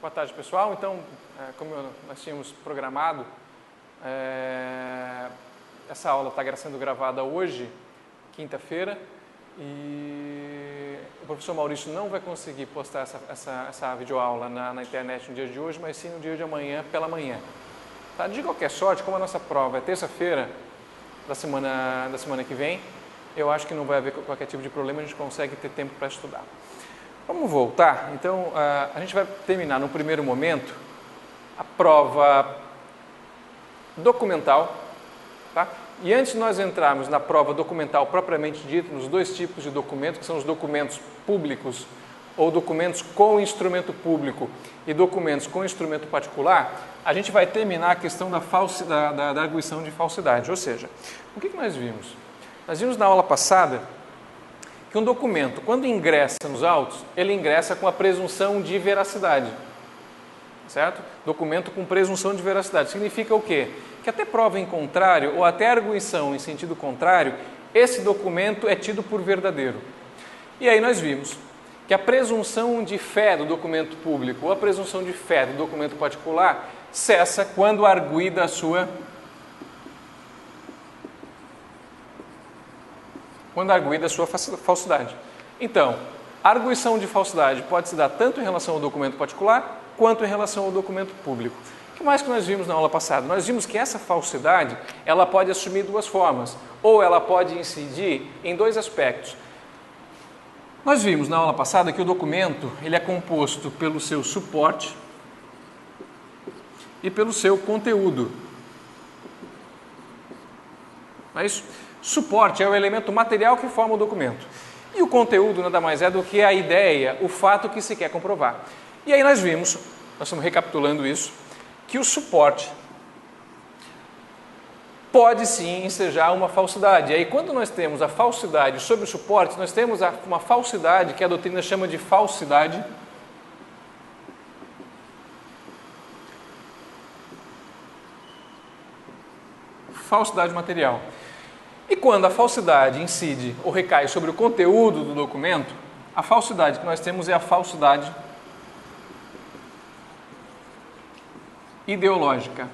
Boa tarde, pessoal. Então, como nós tínhamos programado, essa aula está sendo gravada hoje, quinta-feira, e o professor Maurício não vai conseguir postar essa videoaula na internet no dia de hoje, mas sim no dia de amanhã, pela manhã. Tá? De qualquer sorte, como a nossa prova é terça-feira da semana que vem, eu acho que não vai haver qualquer tipo de problema, a gente consegue ter tempo para estudar. Vamos voltar? Então, a gente vai terminar no primeiro momento a prova documental, tá? E antes de nós entrarmos na prova documental propriamente dita, nos dois tipos de documentos, que são os documentos públicos ou documentos com instrumento público e documentos com instrumento particular, a gente vai terminar a questão da arguição de falsidade. Ou seja, o que nós vimos? Nós vimos na aula passada que um documento, quando ingressa nos autos, ele ingressa com a presunção de veracidade, certo? Documento com presunção de veracidade. Significa o quê? Que até prova em contrário, ou até arguição em sentido contrário, esse documento é tido por verdadeiro. E aí nós vimos que a presunção de fé do documento público ou a presunção de fé do documento particular cessa quando arguida a sua falsidade. Então, a arguição de falsidade pode se dar tanto em relação ao documento particular, quanto em relação ao documento público. O que mais que nós vimos na aula passada? Nós vimos que essa falsidade, ela pode assumir duas formas, ou ela pode incidir em dois aspectos. Nós vimos na aula passada que o documento, ele é composto pelo seu suporte e pelo seu conteúdo. Não é isso? Suporte é o elemento material que forma o documento. E o conteúdo nada mais é do que a ideia, o fato que se quer comprovar. E aí nós vimos, nós estamos recapitulando isso, que o suporte pode sim ensejar uma falsidade. E aí quando nós temos a falsidade sobre o suporte, nós temos uma falsidade que a doutrina chama de falsidade material. E quando a falsidade incide ou recai sobre o conteúdo do documento, a falsidade que nós temos é a falsidade ideológica.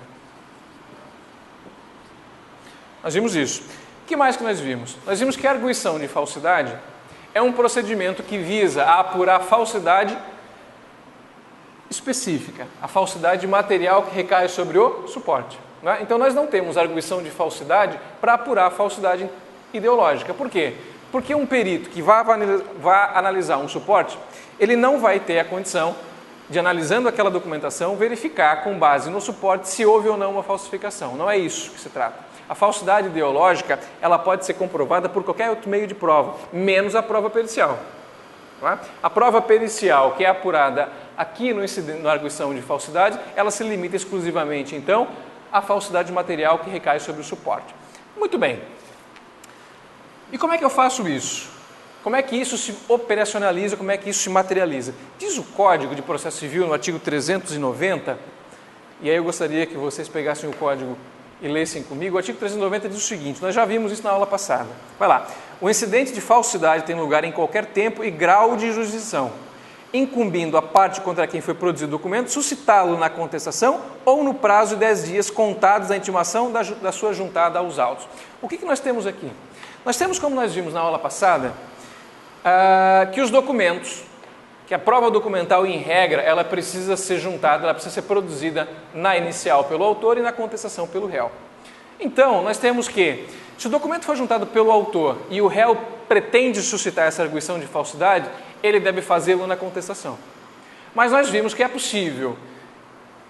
Nós vimos isso. O que mais que nós vimos? Nós vimos que a arguição de falsidade é um procedimento que visa a apurar a falsidade específica, a falsidade material que recai sobre o suporte. Né? Então nós não temos arguição de falsidade para apurar a falsidade ideológica. Por quê? Porque um perito que vá analisar um suporte, ele não vai ter a condição de, analisando aquela documentação, verificar com base no suporte se houve ou não uma falsificação. Não é isso que se trata. A falsidade ideológica, ela pode ser comprovada por qualquer outro meio de prova, menos a prova pericial. Tá? A prova pericial, que é apurada aqui na arguição de falsidade, ela se limita exclusivamente, então, à falsidade material que recai sobre o suporte. Muito bem. E como é que eu faço isso? Como é que isso se operacionaliza? Como é que isso se materializa? Diz o Código de Processo Civil, no artigo 390, e aí eu gostaria que vocês pegassem o código e lessem comigo. O artigo 390 diz o seguinte, nós já vimos isso na aula passada. Vai lá. O incidente de falsidade tem lugar em qualquer tempo e grau de jurisdição, incumbindo a parte contra quem foi produzido o documento, suscitá-lo na contestação ou no prazo de 10 dias contados da intimação da sua juntada aos autos. O que nós temos aqui? Nós temos, como nós vimos na aula passada, que os documentos, que a prova documental, em regra, ela precisa ser juntada, ela precisa ser produzida na inicial pelo autor e na contestação pelo réu. Então, nós temos que, se o documento for juntado pelo autor e o réu pretende suscitar essa arguição de falsidade, ele deve fazê-lo na contestação. Mas nós vimos que é possível,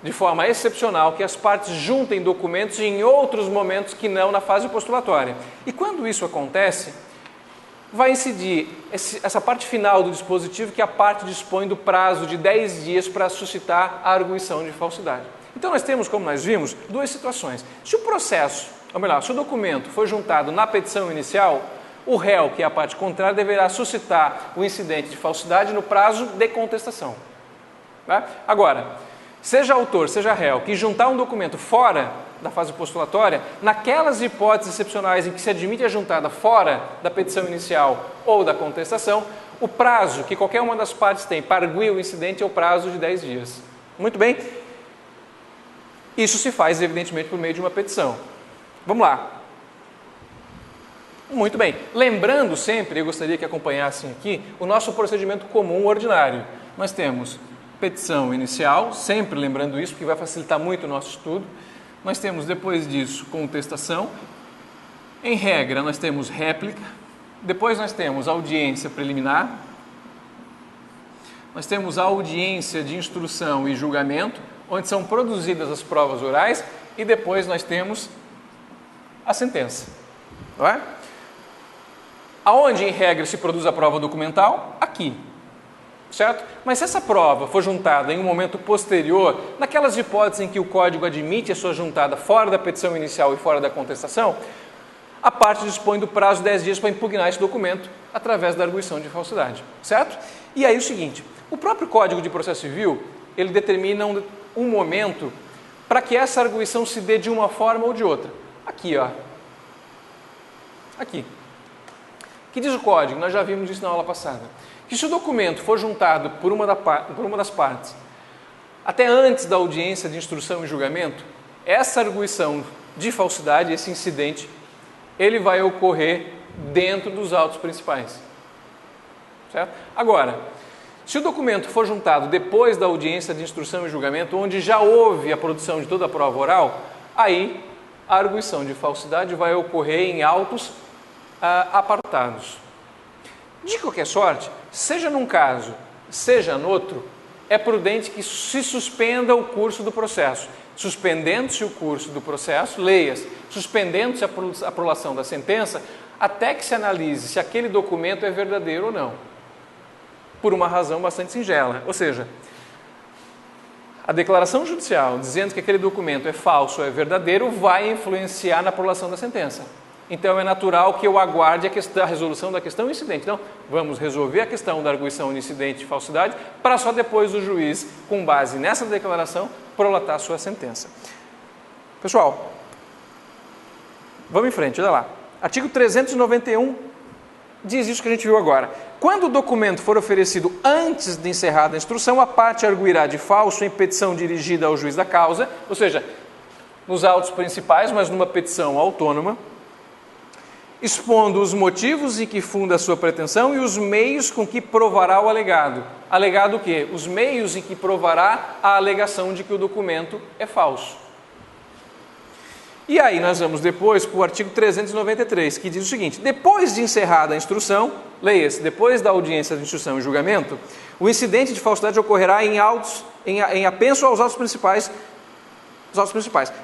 de forma excepcional, que as partes juntem documentos em outros momentos que não na fase postulatória. E quando isso acontece, vai incidir essa parte final do dispositivo, que a parte dispõe do prazo de 10 dias para suscitar a arguição de falsidade. Então nós temos, como nós vimos, duas situações. Se o processo, ou melhor, se o documento for juntado na petição inicial, o réu, que é a parte contrária, deverá suscitar o incidente de falsidade no prazo de contestação. Tá? Agora, seja autor, seja réu, que juntar um documento fora da fase postulatória, naquelas hipóteses excepcionais em que se admite a juntada fora da petição inicial ou da contestação, o prazo que qualquer uma das partes tem para arguir o incidente é o prazo de 10 dias. Muito bem. Isso se faz, evidentemente, por meio de uma petição. Vamos lá. Muito bem. Lembrando sempre, eu gostaria que acompanhassem aqui, o nosso procedimento comum ordinário. Nós temos petição inicial, sempre lembrando isso, porque vai facilitar muito o nosso estudo. Nós temos, depois disso, contestação. Em regra, nós temos réplica. Depois nós temos audiência preliminar. Nós temos a audiência de instrução e julgamento, onde são produzidas as provas orais. E depois nós temos a sentença. Não é? Aonde, em regra, se produz a prova documental? Aqui. Certo? Mas se essa prova for juntada em um momento posterior, naquelas hipóteses em que o código admite a sua juntada fora da petição inicial e fora da contestação, a parte dispõe do prazo de 10 dias para impugnar esse documento através da arguição de falsidade. Certo? E aí o seguinte, o próprio Código de Processo Civil, ele determina um momento para que essa arguição se dê de uma forma ou de outra. Aqui, ó. Aqui. Que diz o código? Nós já vimos isso na aula passada. Que se o documento for juntado por uma das partes até antes da audiência de instrução e julgamento, essa arguição de falsidade, esse incidente, ele vai ocorrer dentro dos autos principais. Certo? Agora, se o documento for juntado depois da audiência de instrução e julgamento, onde já houve a produção de toda a prova oral, aí a arguição de falsidade vai ocorrer em autos apartados. De qualquer sorte, seja num caso, seja no outro, é prudente que se suspenda o curso do processo. Suspendendo-se o curso do processo, leia-se, suspendendo-se a prolação da sentença, até que se analise se aquele documento é verdadeiro ou não. Por uma razão bastante singela. Ou seja, a declaração judicial dizendo que aquele documento é falso ou é verdadeiro vai influenciar na prolação da sentença. Então é natural que eu aguarde a resolução da questão incidente. Então, vamos resolver a questão da arguição de incidente de falsidade para só depois o juiz, com base nessa declaração, prolatar a sua sentença. Pessoal, vamos em frente, olha lá. Artigo 391 diz isso que a gente viu agora. Quando o documento for oferecido antes de encerrada a instrução, a parte arguirá de falso em petição dirigida ao juiz da causa, ou seja, nos autos principais, mas numa petição autônoma, expondo os motivos em que funda a sua pretensão e os meios com que provará o alegado. Alegado o quê? Os meios em que provará a alegação de que o documento é falso. E aí nós vamos depois para o artigo 393, que diz o seguinte: depois de encerrada a instrução, leia-se, depois da audiência de instrução e julgamento, o incidente de falsidade ocorrerá em apenso aos autos principais.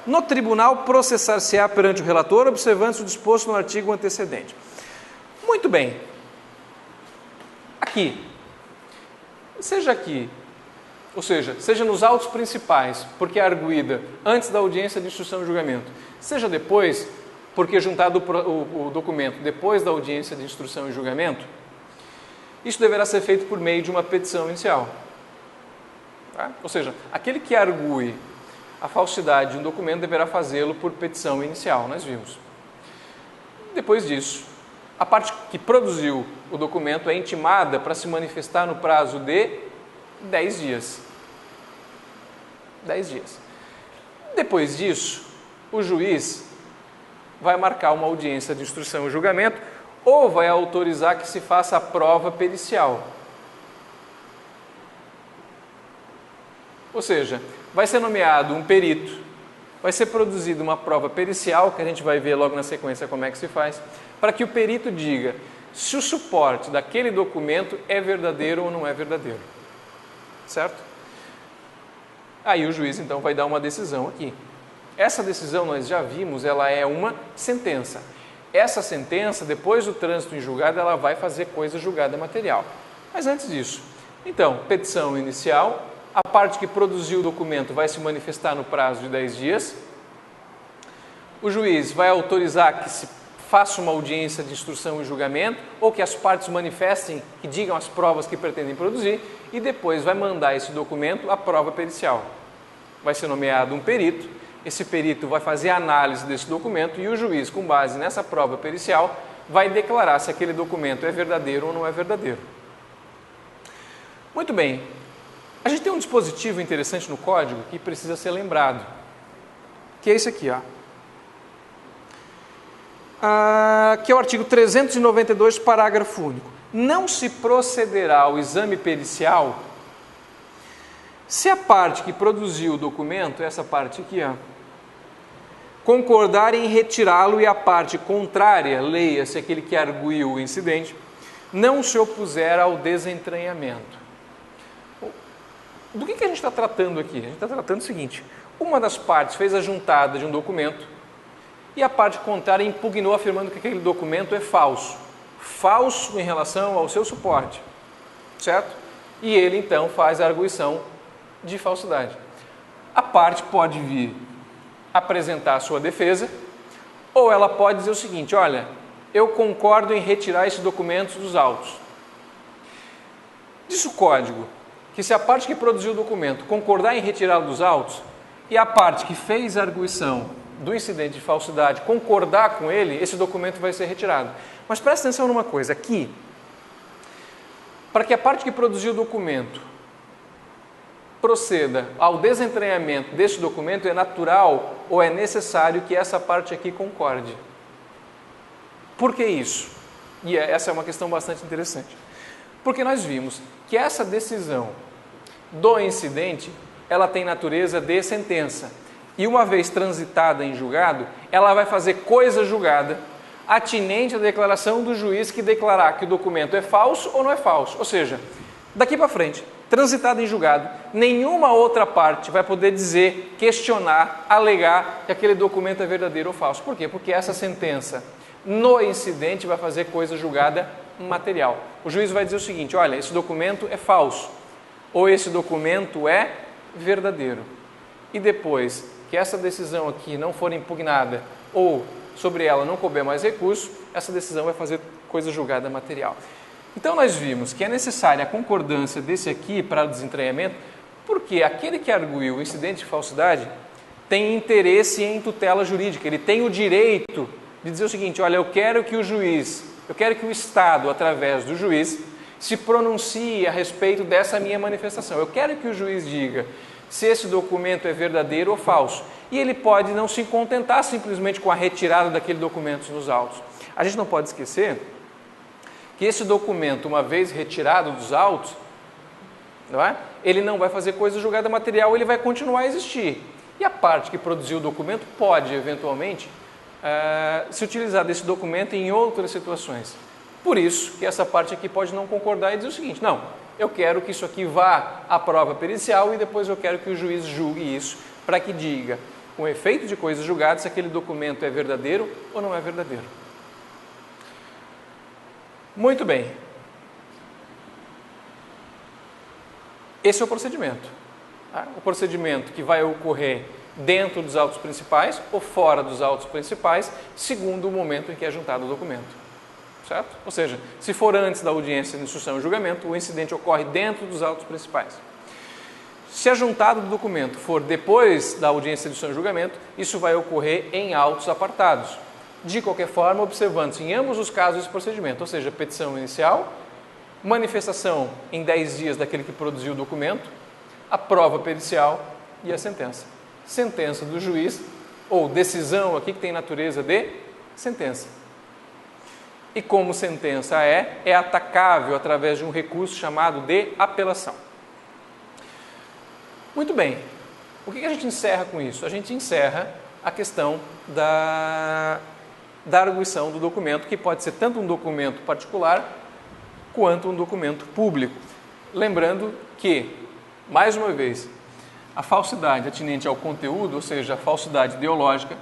No tribunal, processar-se-á perante o relator, observando-se o disposto no artigo antecedente. Muito bem. Aqui. Ou seja, seja nos autos principais, porque é arguída antes da audiência de instrução e julgamento, seja depois, porque é juntado o documento depois da audiência de instrução e julgamento, isso deverá ser feito por meio de uma petição inicial. Tá? Ou seja, aquele que argue a falsidade de um documento deverá fazê-lo por petição inicial, nós vimos. Depois disso, a parte que produziu o documento é intimada para se manifestar no prazo de 10 dias. 10 dias. Depois disso, o juiz vai marcar uma audiência de instrução e julgamento ou vai autorizar que se faça a prova pericial. Ou seja, vai ser nomeado um perito, vai ser produzida uma prova pericial, que a gente vai ver logo na sequência como é que se faz, para que o perito diga se o suporte daquele documento é verdadeiro ou não é verdadeiro. Certo? Aí o juiz então vai dar uma decisão aqui. Essa decisão nós já vimos, ela é uma sentença. Essa sentença, depois do trânsito em julgado, ela vai fazer coisa julgada material. Mas antes disso, então, petição inicial, a parte que produziu o documento vai se manifestar no prazo de 10 dias. O juiz vai autorizar que se faça uma audiência de instrução e julgamento, ou que as partes manifestem, que digam as provas que pretendem produzir, e depois vai mandar esse documento à prova pericial. Vai ser nomeado um perito, esse perito vai fazer a análise desse documento e o juiz, com base nessa prova pericial, vai declarar se aquele documento é verdadeiro ou não é verdadeiro. Muito bem. A gente tem um dispositivo interessante no código que precisa ser lembrado, que é esse aqui, ó. Que é o artigo 392, parágrafo único. Não se procederá ao exame pericial se a parte que produziu o documento, essa parte aqui, ó, concordar em retirá-lo e a parte contrária, leia-se aquele que arguiu o incidente, não se opuser ao desentranhamento. Do que a gente está tratando aqui? A gente está tratando o seguinte: uma das partes fez a juntada de um documento e a parte contrária impugnou afirmando que aquele documento é falso. Falso em relação ao seu suporte, certo? E ele então faz a arguição de falsidade. A parte pode vir apresentar a sua defesa, ou ela pode dizer o seguinte: olha, eu concordo em retirar esses documentos dos autos. Diz o código que se a parte que produziu o documento concordar em retirá-lo dos autos e a parte que fez a arguição do incidente de falsidade concordar com ele, esse documento vai ser retirado. Mas presta atenção numa coisa, aqui, para que a parte que produziu o documento proceda ao desentranhamento desse documento, é natural ou é necessário que essa parte aqui concorde. Por que isso? E essa é uma questão bastante interessante. Porque nós vimos que essa decisão do incidente, ela tem natureza de sentença. E uma vez transitada em julgado, ela vai fazer coisa julgada atinente à declaração do juiz que declarar que o documento é falso ou não é falso. Ou seja, daqui para frente, transitado em julgado, nenhuma outra parte vai poder dizer, questionar, alegar que aquele documento é verdadeiro ou falso. Por quê? Porque essa sentença no incidente vai fazer coisa julgada material. O juiz vai dizer o seguinte: olha, esse documento é falso ou esse documento é verdadeiro. E depois que essa decisão aqui não for impugnada ou sobre ela não couber mais recurso, essa decisão vai fazer coisa julgada material. Então nós vimos que é necessária a concordância desse aqui para o desentranhamento, porque aquele que arguiu o incidente de falsidade tem interesse em tutela jurídica, ele tem o direito de dizer o seguinte: olha, eu quero que o Estado, através do juiz, se pronuncie a respeito dessa minha manifestação. Eu quero que o juiz diga se esse documento é verdadeiro ou falso. E ele pode não se contentar simplesmente com a retirada daquele documento nos autos. A gente não pode esquecer que esse documento, uma vez retirado dos autos, não é? Ele não vai fazer coisa julgada material, ele vai continuar a existir. E a parte que produziu o documento pode, eventualmente, se utilizar desse documento em outras situações. Por isso que essa parte aqui pode não concordar e dizer o seguinte: não, eu quero que isso aqui vá à prova pericial e depois eu quero que o juiz julgue isso para que diga, com efeito de coisa julgada, se aquele documento é verdadeiro ou não é verdadeiro. Muito bem. Esse é o procedimento. Tá? O procedimento que vai ocorrer dentro dos autos principais ou fora dos autos principais, segundo o momento em que é juntado o documento. Certo? Ou seja, se for antes da audiência de instrução e julgamento, o incidente ocorre dentro dos autos principais. Se a juntada do documento for depois da audiência de instrução e julgamento, isso vai ocorrer em autos apartados. De qualquer forma, observando-se em ambos os casos esse procedimento, ou seja, petição inicial, manifestação em 10 dias daquele que produziu o documento, a prova pericial e a sentença. Sentença do juiz, ou decisão aqui que tem natureza de sentença. E como sentença é atacável através de um recurso chamado de apelação. Muito bem. O que a gente encerra com isso? A gente encerra a questão da arguição do documento, que pode ser tanto um documento particular quanto um documento público. Lembrando que, mais uma vez, a falsidade atinente ao conteúdo, ou seja, a falsidade ideológica,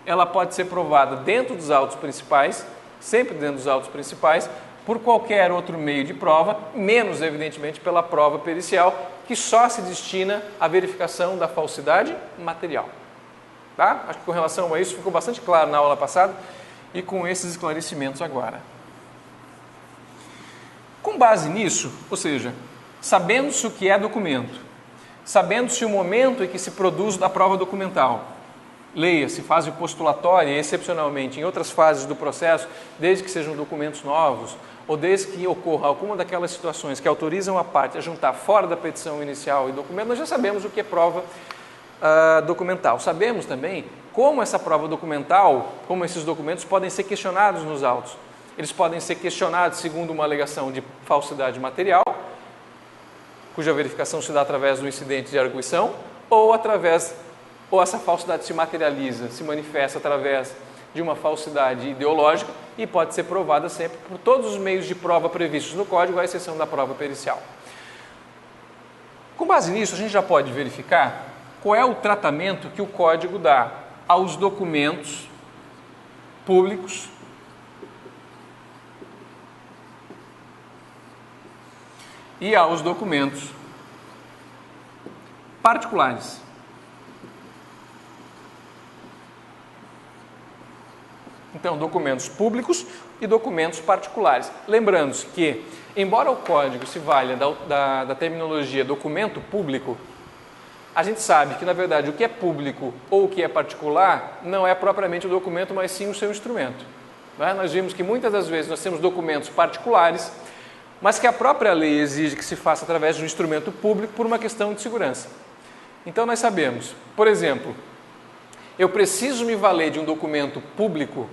ela pode ser provada dentro dos autos principais, sempre dentro dos autos principais, por qualquer outro meio de prova, menos, evidentemente, pela prova pericial, que só se destina à verificação da falsidade material. Tá? Acho que com relação a isso ficou bastante claro na aula passada e com esses esclarecimentos agora. Com base nisso, ou seja, sabendo-se o que é documento, sabendo-se o momento em que se produz a prova documental, leia-se fase postulatória e, excepcionalmente, em outras fases do processo, desde que sejam documentos novos ou desde que ocorra alguma daquelas situações que autorizam a parte a juntar fora da petição inicial e documento, nós já sabemos o que é prova documental. Sabemos também como essa prova documental, como esses documentos podem ser questionados nos autos. Eles podem ser questionados segundo uma alegação de falsidade material, cuja verificação se dá através do incidente de arguição, ou essa falsidade se materializa, se manifesta através de uma falsidade ideológica e pode ser provada sempre por todos os meios de prova previstos no Código, à exceção da prova pericial. Com base nisso, a gente já pode verificar qual é o tratamento que o Código dá aos documentos públicos e aos documentos particulares. Então, documentos públicos e documentos particulares. Lembrando-se que, embora o Código se valha da terminologia documento público, a gente sabe que, na verdade, o que é público ou o que é particular não é propriamente o documento, mas sim o seu instrumento. Nós vimos que muitas das vezes nós temos documentos particulares, mas que a própria lei exige que se faça através de um instrumento público por uma questão de segurança. Então, nós sabemos, por exemplo, eu preciso me valer de um documento público,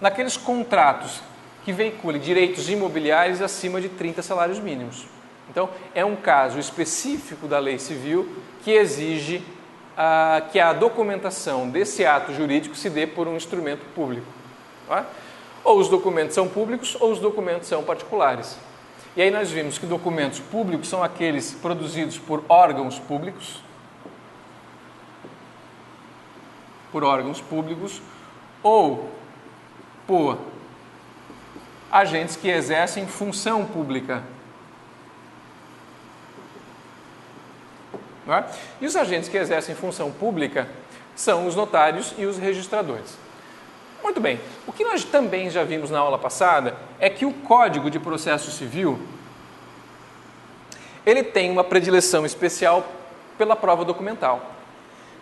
naqueles contratos que veiculem direitos imobiliários acima de 30 salários mínimos. Então, é um caso específico da lei civil que exige que a documentação desse ato jurídico se dê por um instrumento público. Não é? Ou os documentos são públicos ou os documentos são particulares. E aí nós vimos que documentos públicos são aqueles produzidos por órgãos públicos, ou por agentes que exercem função pública. Não é? E os agentes que exercem função pública são os notários e os registradores. Muito bem, o que nós também já vimos na aula passada é que o Código de Processo Civil ele tem uma predileção especial pela prova documental.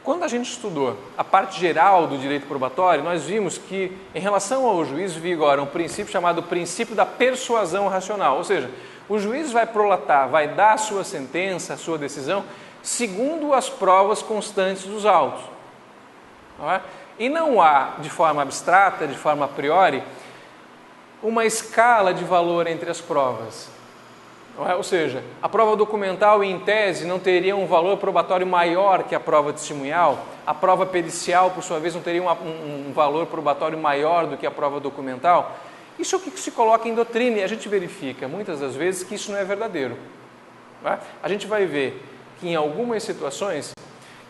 Quando a gente estudou a parte geral do direito probatório, nós vimos que, em relação ao juiz, vigora um princípio chamado princípio da persuasão racional, ou seja, o juiz vai prolatar, vai dar a sua sentença, a sua decisão, segundo as provas constantes dos autos. Não é? E não há, de forma abstrata, de forma a priori, uma escala de valor entre as provas. Não é? Ou seja, a prova documental, em tese, não teria um valor probatório maior que a prova testemunhal, a prova pericial, por sua vez, não teria um valor probatório maior do que a prova documental. Isso é o que se coloca em doutrina e a gente verifica, muitas das vezes, que isso não é verdadeiro. Não é? A gente vai ver que, em algumas situações,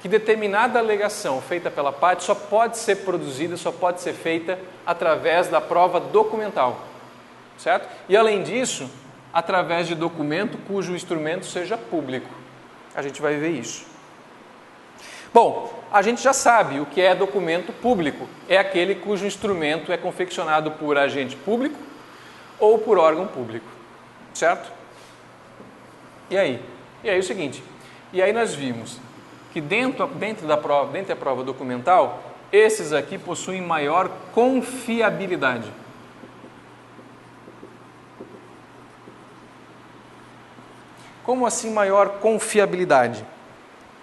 que determinada alegação feita pela parte só pode ser produzida, só pode ser feita através da prova documental, certo? E além disso, através de documento cujo instrumento seja público. A gente vai ver isso. Bom, a gente já sabe o que é documento público. É aquele cujo instrumento é confeccionado por agente público ou por órgão público, certo? E aí? E aí é o seguinte, e aí nós vimos que dentro da prova documental, esses aqui possuem maior confiabilidade. Como assim maior confiabilidade?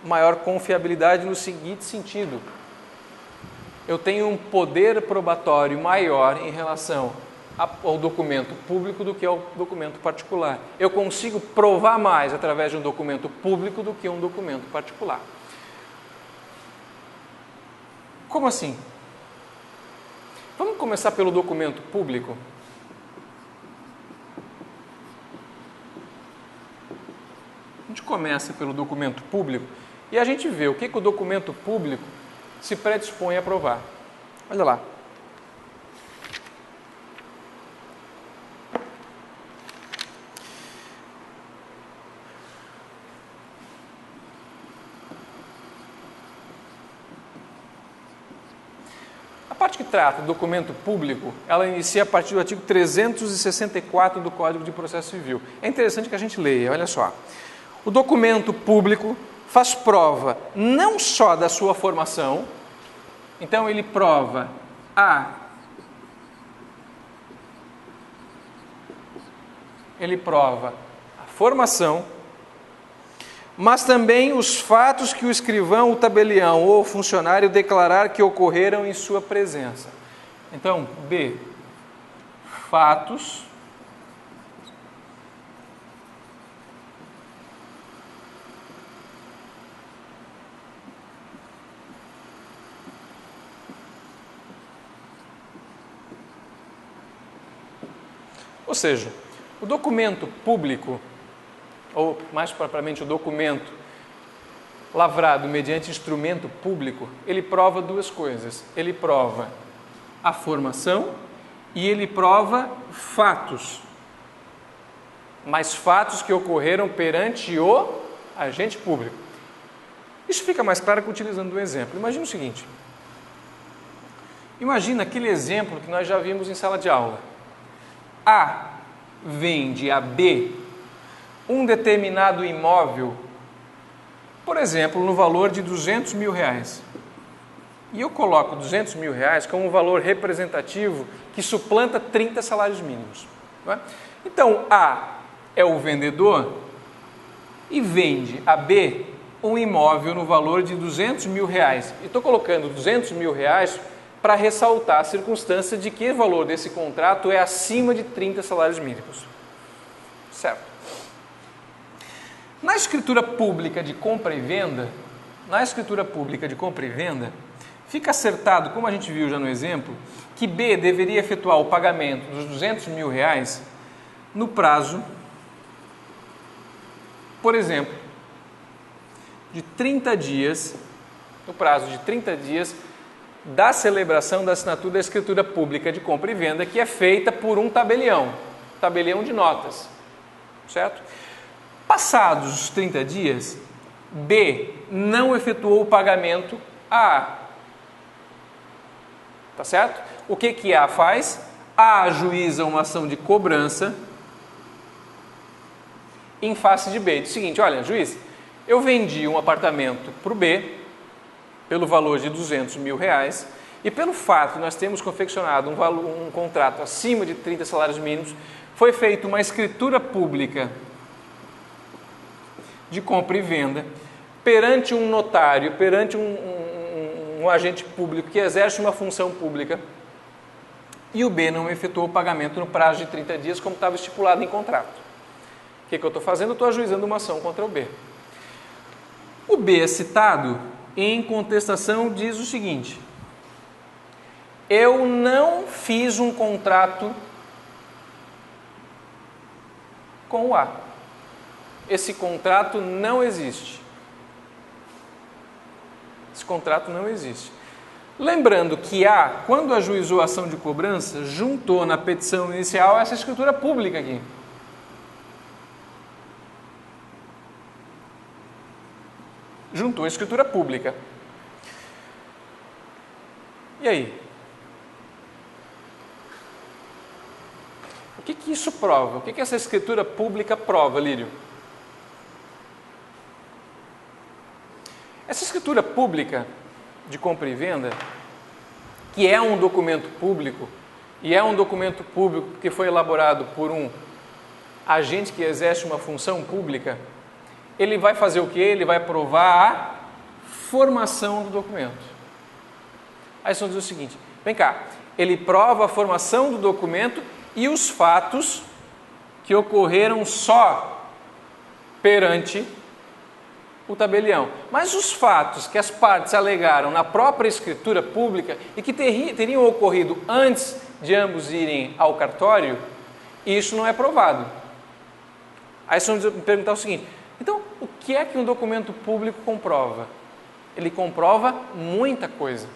Maior confiabilidade no seguinte sentido: eu tenho um poder probatório maior em relação ao documento público do que ao documento particular. Eu consigo provar mais através de um documento público do que um documento particular. Como assim? Vamos começar pelo documento público? A gente começa pelo documento público e a gente vê o que o documento público se predispõe a provar. Olha lá. A parte que trata do documento público, ela inicia a partir do artigo 364 do Código de Processo Civil. É interessante que a gente leia, olha só. O documento público faz prova não só da sua formação, então ele prova a ele prova a formação, mas também os fatos que o escrivão, o tabelião ou o funcionário declarar que ocorreram em sua presença. Então, B, fatos ou seja, o documento público, ou mais propriamente o documento lavrado mediante instrumento público, ele prova duas coisas. Ele prova a formação e ele prova fatos. Mas fatos que ocorreram perante o agente público. Isso fica mais claro que utilizando um exemplo. Imagina o seguinte. Imagina aquele exemplo que nós já vimos em sala de aula. A vende a B um determinado imóvel, por exemplo, no valor de R$200 mil. E eu coloco R$200 mil como um valor representativo que suplanta 30 salários mínimos. Não é? Então, A é o vendedor e vende a B um imóvel no valor de R$200 mil. E estou colocando R$200 mil para ressaltar a circunstância de que o valor desse contrato é acima de 30 salários mínimos. Certo? Na escritura pública de compra e venda, fica acertado, como a gente viu já no exemplo, que B deveria efetuar o pagamento dos R$200 mil no prazo, por exemplo, de 30 dias, da celebração da assinatura da escritura pública de compra e venda, que é feita por um tabelião de notas, certo? Passados os 30 dias, B não efetuou o pagamento a A. Tá certo? O que A faz? A ajuiza uma ação de cobrança em face de B. Diz o seguinte, olha, juiz, eu vendi um apartamento para o B pelo valor de R$200 mil e pelo fato de nós termos confeccionado um contrato acima de 30 salários mínimos, foi feita uma escritura pública de compra e venda perante um notário, perante um agente público que exerce uma função pública e o B não efetuou o pagamento no prazo de 30 dias como estava estipulado em contrato. O que eu estou fazendo? Eu estou ajuizando uma ação contra o B. O B é citado em contestação, diz o seguinte: eu não fiz um contrato com o A. Esse contrato não existe. Esse contrato não existe. Lembrando que A, quando ajuizou a ação de cobrança, juntou na petição inicial essa escritura pública aqui. Juntou a escritura pública. E aí? O que isso prova? O que essa escritura pública prova, Lírio? Essa escritura pública de compra e venda, que é um documento público, e é um documento público que foi elaborado por um agente que exerce uma função pública, ele vai fazer o quê? Ele vai provar a formação do documento. Aí só diz o seguinte, vem cá, ele prova a formação do documento e os fatos que ocorreram só perante o tabelião. Mas os fatos que as partes alegaram na própria escritura pública e que teriam ocorrido antes de ambos irem ao cartório, isso não é provado. Aí só me perguntar o seguinte, então o que é que um documento público comprova? Ele comprova muita coisa.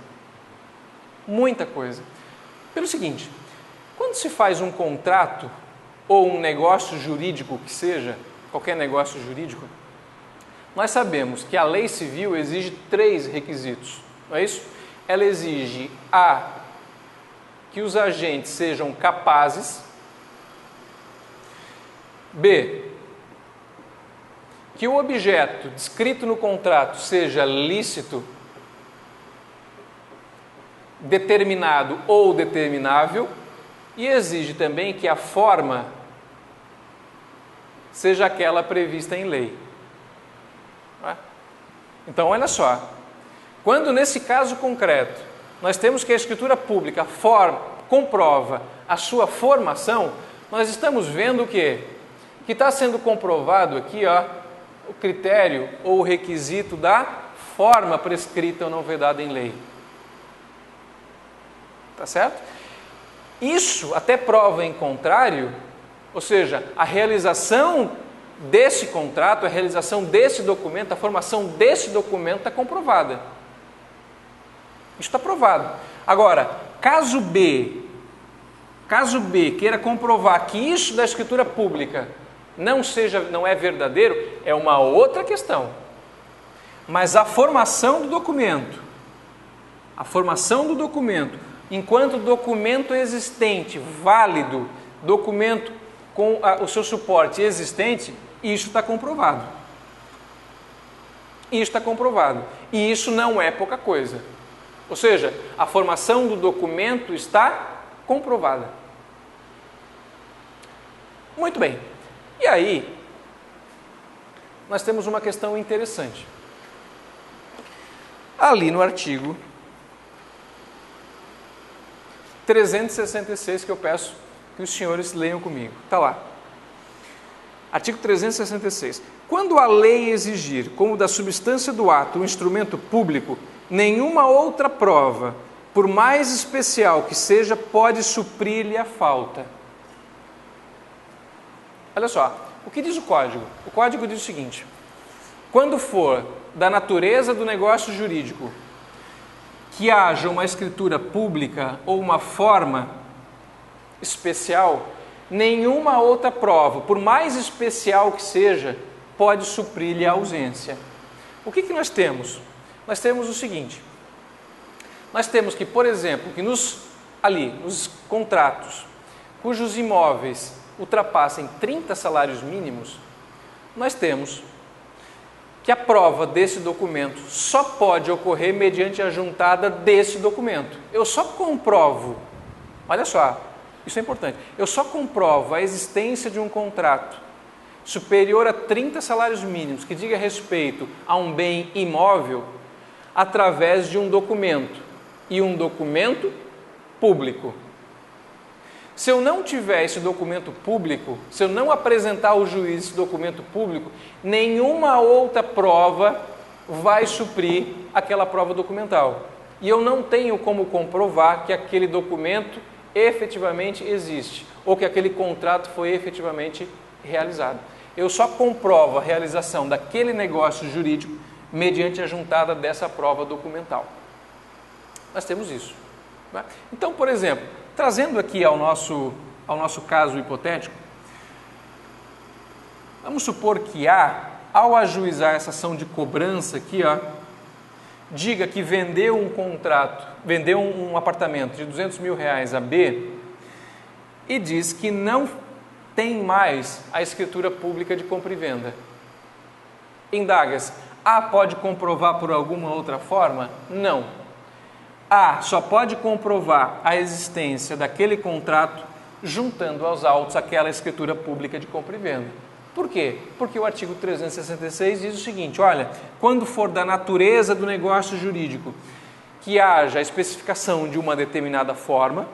Muita coisa. Pelo seguinte, quando se faz um contrato ou um negócio jurídico que seja, qualquer negócio jurídico, nós sabemos que a lei civil exige 3 requisitos, não é isso? Ela exige A, que os agentes sejam capazes, B, que o objeto descrito no contrato seja lícito, determinado ou determinável, e exige também que a forma seja aquela prevista em lei. Então, olha só, quando nesse caso concreto nós temos que a escritura pública comprova a sua formação, nós estamos vendo o quê? Que está sendo comprovado aqui, o critério ou o requisito da forma prescrita ou não vedada em lei. Tá certo? Isso até prova em contrário, ou seja, a realização desse contrato, a realização desse documento, a formação desse documento está comprovada. Isso está provado. Agora, caso B queira comprovar que isso da escritura pública não é verdadeiro, é uma outra questão. Mas a formação do documento, enquanto documento existente, válido, documento com o seu suporte existente, isso está comprovado. Isso está comprovado. E isso não é pouca coisa. Ou seja, a formação do documento está comprovada. Muito bem. E aí, nós temos uma questão interessante. Ali no artigo 366, que eu peço que os senhores leiam comigo. Está lá. Artigo 366. Quando a lei exigir, como da substância do ato, um instrumento público, nenhuma outra prova, por mais especial que seja, pode suprir-lhe a falta. Olha só, o que diz o Código? O Código diz o seguinte: quando for da natureza do negócio jurídico que haja uma escritura pública ou uma forma especial, nenhuma outra prova, por mais especial que seja, pode suprir-lhe a ausência. O que nós temos? Nós temos o seguinte: nós temos que, por exemplo, que nos contratos cujos imóveis ultrapassem 30 salários mínimos, nós temos que a prova desse documento só pode ocorrer mediante a juntada desse documento. Eu só comprovo, olha só, isso é importante, eu só comprovo a existência de um contrato superior a 30 salários mínimos que diga respeito a um bem imóvel através de um documento, e um documento público. Se eu não tiver esse documento público, se eu não apresentar ao juiz esse documento público, nenhuma outra prova vai suprir aquela prova documental. E eu não tenho como comprovar que aquele documento efetivamente existe, ou que aquele contrato foi efetivamente realizado. Eu só comprovo a realização daquele negócio jurídico mediante a juntada dessa prova documental. Nós temos isso. Né? Então, por exemplo, trazendo aqui ao nosso caso hipotético, vamos supor que A, ao ajuizar essa ação de cobrança aqui, diga que vendeu um apartamento de R$200 mil a B e diz que não tem mais a escritura pública de compra e venda. Indagas, A pode comprovar por alguma outra forma? Não. A só pode comprovar a existência daquele contrato juntando aos autos aquela escritura pública de compra e venda. Por quê? Porque o artigo 366 diz o seguinte: olha, quando for da natureza do negócio jurídico que haja a especificação de uma determinada forma,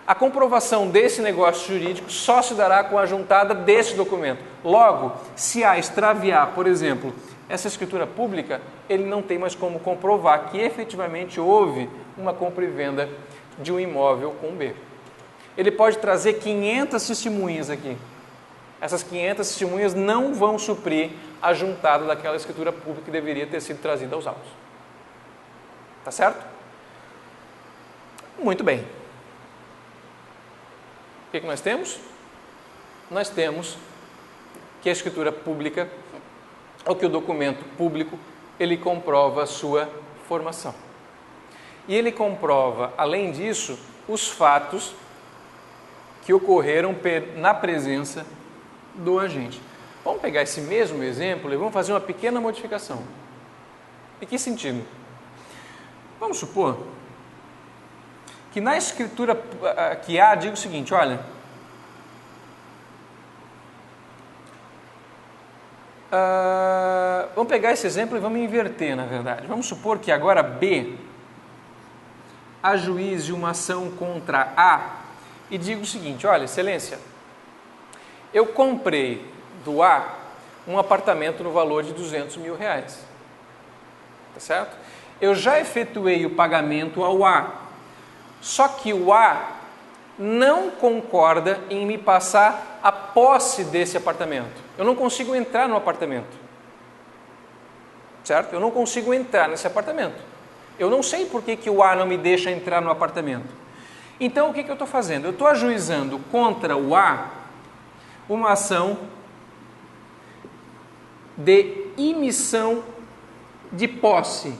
a comprovação desse negócio jurídico só se dará com a juntada desse documento. Logo, se A extraviar, por exemplo, essa escritura pública, ele não tem mais como comprovar que efetivamente houve uma compra e venda de um imóvel com B. Ele pode trazer 500 testemunhas aqui. Essas 500 testemunhas não vão suprir a juntada daquela escritura pública que deveria ter sido trazida aos autos. Tá certo? Muito bem. O que nós temos? Nós temos que a escritura pública, ou que o documento público, ele comprova a sua formação. E ele comprova, além disso, os fatos que ocorreram na presença do agente. Vamos pegar esse mesmo exemplo e vamos fazer uma pequena modificação. Em que sentido? Vamos supor que na escritura, que A diga o seguinte: olha, Vamos pegar esse exemplo e vamos inverter, na verdade. Vamos supor que agora B ajuize uma ação contra A e diga o seguinte: olha, excelência, eu comprei do A um apartamento no valor de R$200 mil. Tá certo? Eu já efetuei o pagamento ao A, só que o A não concorda em me passar a posse desse apartamento. Eu não consigo entrar no apartamento. Certo? Eu não consigo entrar nesse apartamento. Eu não sei por que o A não me deixa entrar no apartamento. Então, o que eu estou fazendo? Eu estou ajuizando contra o A uma ação de emissão de posse.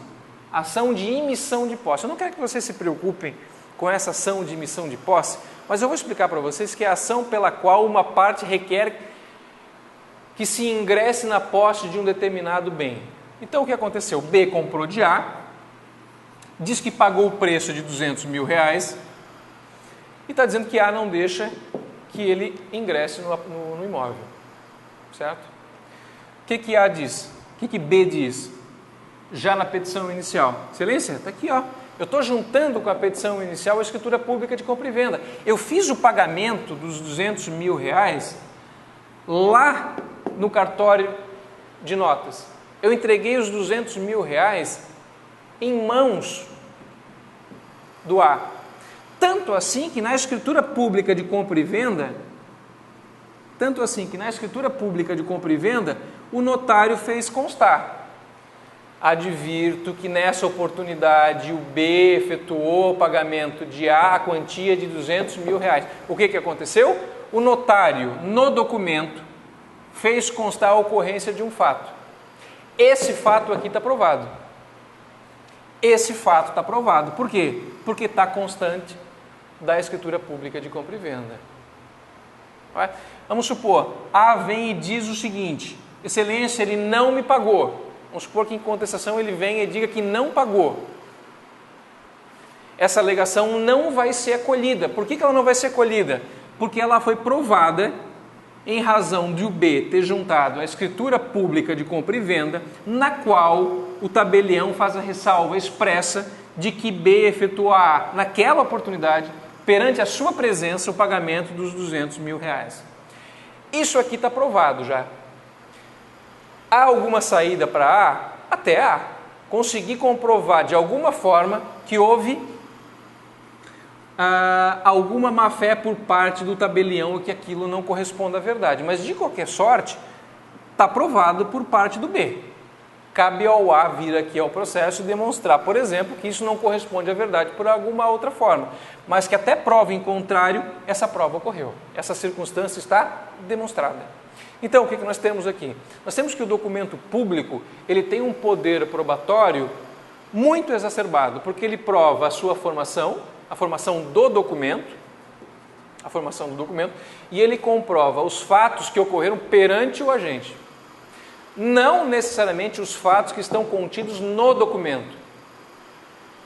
Ação de emissão de posse. Eu não quero que vocês se preocupem com essa ação de emissão de posse, mas eu vou explicar para vocês que é a ação pela qual uma parte requer que se ingresse na posse de um determinado bem. Então, o que aconteceu? B comprou de A, diz que pagou o preço de R$200 mil e está dizendo que A não deixa que ele ingresse no imóvel. Certo? O que A diz? O que B diz? Já na petição inicial. Excelência, está aqui, ó. Eu estou juntando com a petição inicial a escritura pública de compra e venda. Eu fiz o pagamento dos R$200 mil lá no cartório de notas. Eu entreguei os R$200 mil em mãos do A. Tanto assim que na escritura pública de compra e venda, o notário fez constar: advirto que nessa oportunidade o B efetuou o pagamento de A a quantia de R$200 mil. O que aconteceu? O notário, no documento, fez constar a ocorrência de um fato. Esse fato aqui está provado. Por quê? Porque está constante da escritura pública de compra e venda. Vamos supor, A vem e diz o seguinte: excelência, ele não me pagou. Vamos supor que em contestação ele vem e diga que não pagou. Essa alegação não vai ser acolhida. Por que ela não vai ser acolhida? Porque ela foi provada em razão de o B ter juntado a escritura pública de compra e venda, na qual o tabelião faz a ressalva expressa de que B efetuará, naquela oportunidade, perante a sua presença, o pagamento dos R$200 mil. Isso aqui está provado já. Há alguma saída para A? Até há. Conseguir comprovar de alguma forma que houve alguma má-fé por parte do tabelião e que aquilo não corresponde à verdade. Mas, de qualquer sorte, está provado por parte do B. Cabe ao A vir aqui ao processo e demonstrar, por exemplo, que isso não corresponde à verdade por alguma outra forma. Mas que até prova em contrário, essa prova ocorreu. Essa circunstância está demonstrada. Então, o que nós temos aqui? Nós temos que o documento público ele tem um poder probatório muito exacerbado, porque ele prova a sua formação, a formação do documento, e ele comprova os fatos que ocorreram perante o agente. Não necessariamente os fatos que estão contidos no documento,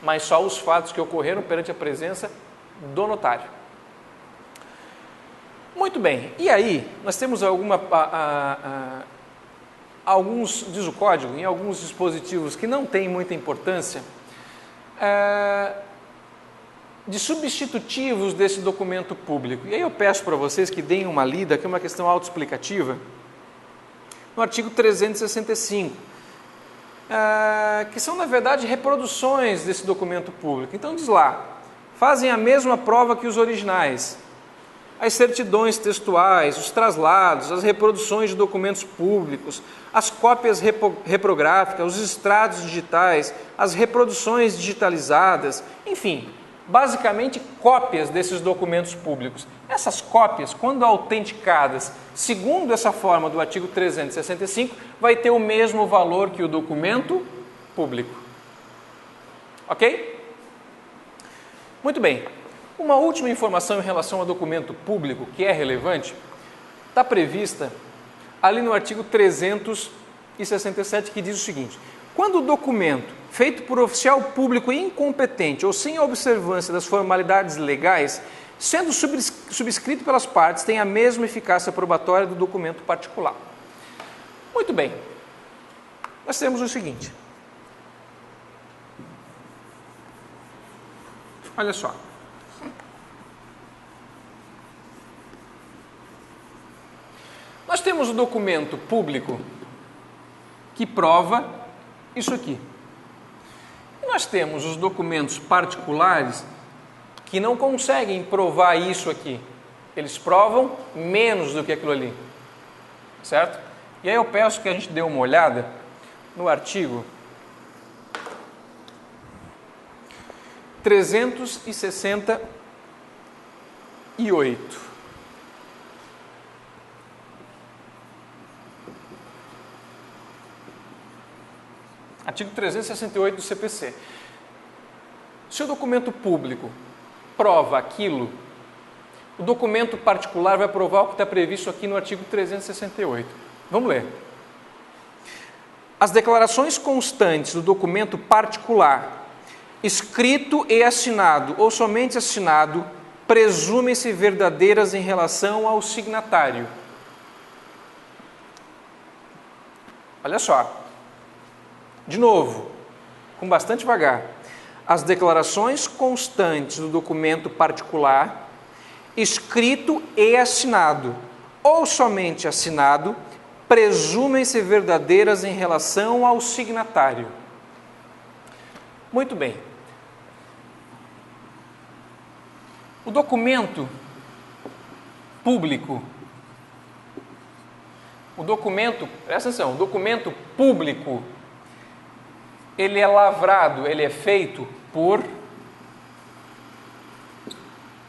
mas só os fatos que ocorreram perante a presença do notário. Muito bem, e aí nós temos alguns, diz o código, em alguns dispositivos que não têm muita importância, de substitutivos desse documento público. E aí eu peço para vocês que deem uma lida, que é uma questão autoexplicativa, no artigo 365, que são, na verdade, reproduções desse documento público. Então diz lá: fazem a mesma prova que os originais. As certidões textuais, os traslados, as reproduções de documentos públicos, as cópias reprográficas, os extratos digitais, as reproduções digitalizadas, enfim, basicamente cópias desses documentos públicos. Essas cópias, quando autenticadas segundo essa forma do artigo 365, vai ter o mesmo valor que o documento público. Ok? Muito bem. Uma última informação em relação ao documento público que é relevante, está prevista ali no artigo 367, que diz o seguinte: quando o documento feito por oficial público incompetente ou sem a observância das formalidades legais, sendo subscrito pelas partes, tem a mesma eficácia probatória do documento particular. Muito bem. Nós temos o seguinte. Olha só. Nós temos o documento público que prova isso aqui. E nós temos os documentos particulares que não conseguem provar isso aqui. Eles provam menos do que aquilo ali. Certo? E aí eu peço que a gente dê uma olhada no artigo 368. Artigo 368 do CPC. Se o documento público prova aquilo, o documento particular vai provar o que está previsto aqui no artigo 368. Vamos ler. As declarações constantes do documento particular, escrito e assinado ou somente assinado, presumem-se verdadeiras em relação ao signatário. Olha só. De novo, com bastante vagar. As declarações constantes do documento particular, escrito e assinado, ou somente assinado, presumem-se verdadeiras em relação ao signatário. Muito bem. O documento público, presta atenção, o documento público, ele é lavrado, ele é feito por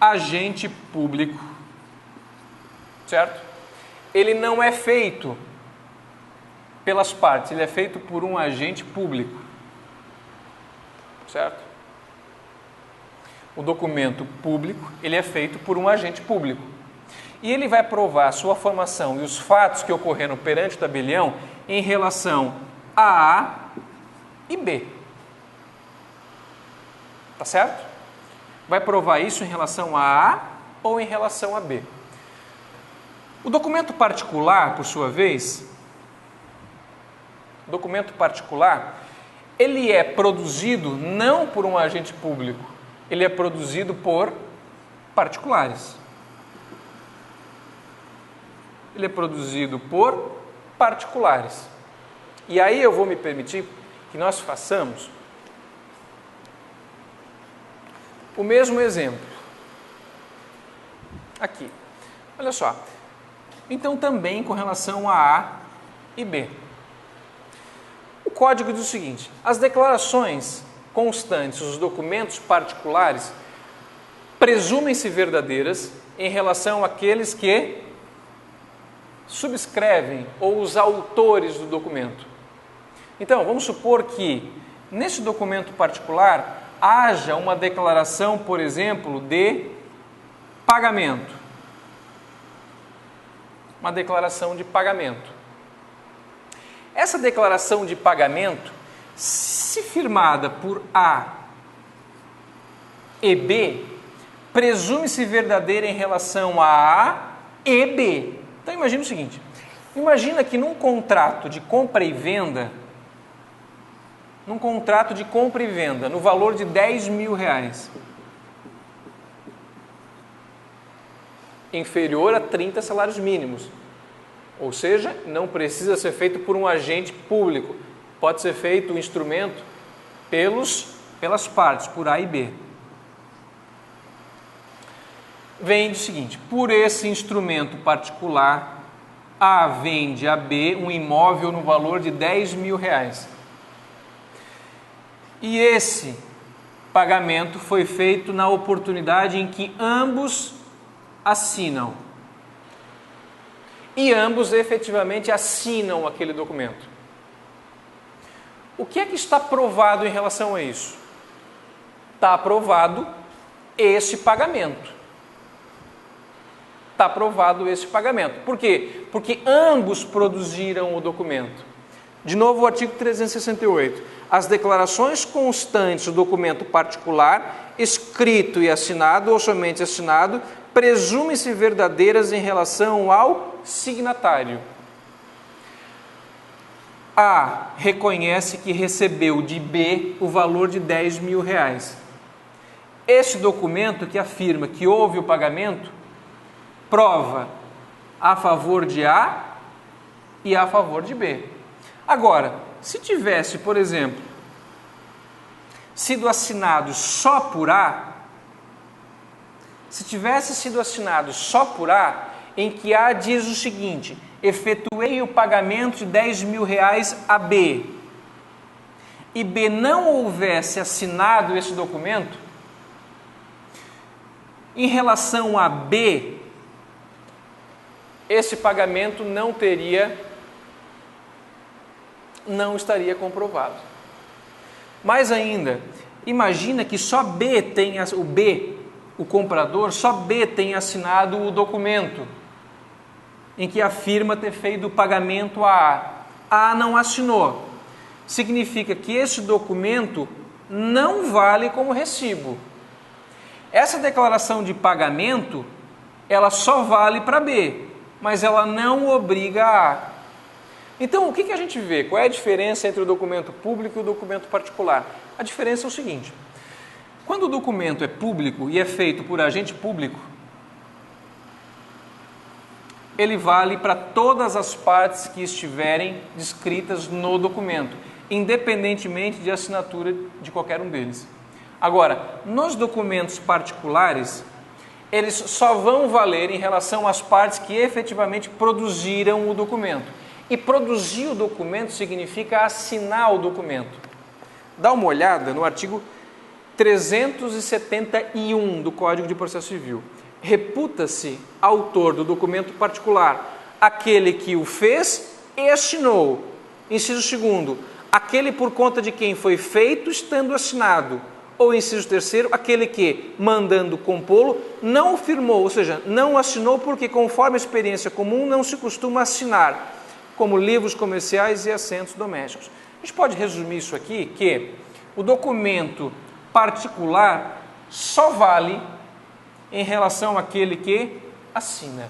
agente público, certo? Ele não é feito pelas partes, ele é feito por um agente público, certo? O documento público, ele é feito por um agente público. E ele vai provar a sua formação e os fatos que ocorreram perante o tabelião em relação a A e B. Tá certo? Vai provar isso em relação a A ou em relação a B. O documento particular, por sua vez, ele é produzido não por um agente público, ele é produzido por particulares. Ele é produzido por particulares. E aí eu vou me permitir que nós façamos o mesmo exemplo. Aqui. Olha só. Então, também com relação a A e B. O código diz o seguinte: as declarações constantes dos documentos particulares presumem-se verdadeiras em relação àqueles que subscrevem ou os autores do documento. Então, vamos supor que nesse documento particular haja uma declaração, por exemplo, de pagamento. Uma declaração de pagamento. Essa declaração de pagamento, se firmada por A e B, presume-se verdadeira em relação a A e B. Então imagina o seguinte, imagina que num contrato de compra e venda, no valor de R$10.000, inferior a 30 salários mínimos, ou seja, não precisa ser feito por um agente público, pode ser feito o instrumento pelas partes, por A e B. Vem o seguinte: por esse instrumento particular, A vende a B um imóvel no valor de R$10.000. E esse pagamento foi feito na oportunidade em que ambos assinam. E ambos efetivamente assinam aquele documento. O que é que está provado em relação a isso? Está aprovado esse pagamento. Está aprovado esse pagamento. Por quê? Porque ambos produziram o documento. De novo, o artigo 368. As declarações constantes do documento particular, escrito e assinado ou somente assinado, presumem-se verdadeiras em relação ao signatário. A reconhece que recebeu de B o valor de R$10.000. Este documento que afirma que houve o pagamento prova a favor de A e a favor de B. Agora, se tivesse, por exemplo, sido assinado só por A, se tivesse sido assinado só por A, em que A diz o seguinte: efetuei o pagamento de R$10.000 a B, e B não houvesse assinado esse documento, em relação a B, esse pagamento não estaria comprovado. Mais ainda, imagina que só B tenha, o comprador, só B tenha assinado o documento em que afirma ter feito o pagamento a A. A não assinou. Significa que esse documento não vale como recibo. Essa declaração de pagamento, ela só vale para B, mas ela não obriga a A. Então, o que a gente vê? Qual é a diferença entre o documento público e o documento particular? A diferença é o seguinte: quando o documento é público e é feito por agente público, ele vale para todas as partes que estiverem descritas no documento, independentemente de assinatura de qualquer um deles. Agora, nos documentos particulares, eles só vão valer em relação às partes que efetivamente produziram o documento. E produzir o documento significa assinar o documento. Dá uma olhada no artigo 371 do Código de Processo Civil. Reputa-se autor do documento particular aquele que o fez e assinou. Inciso 2º, aquele por conta de quem foi feito estando assinado. Ou inciso 3º, aquele que, mandando compô-lo, não o firmou, ou seja, não assinou porque, conforme a experiência comum, não se costuma assinar, como livros comerciais e assentos domésticos. A gente pode resumir isso aqui, que o documento particular só vale em relação àquele que assina.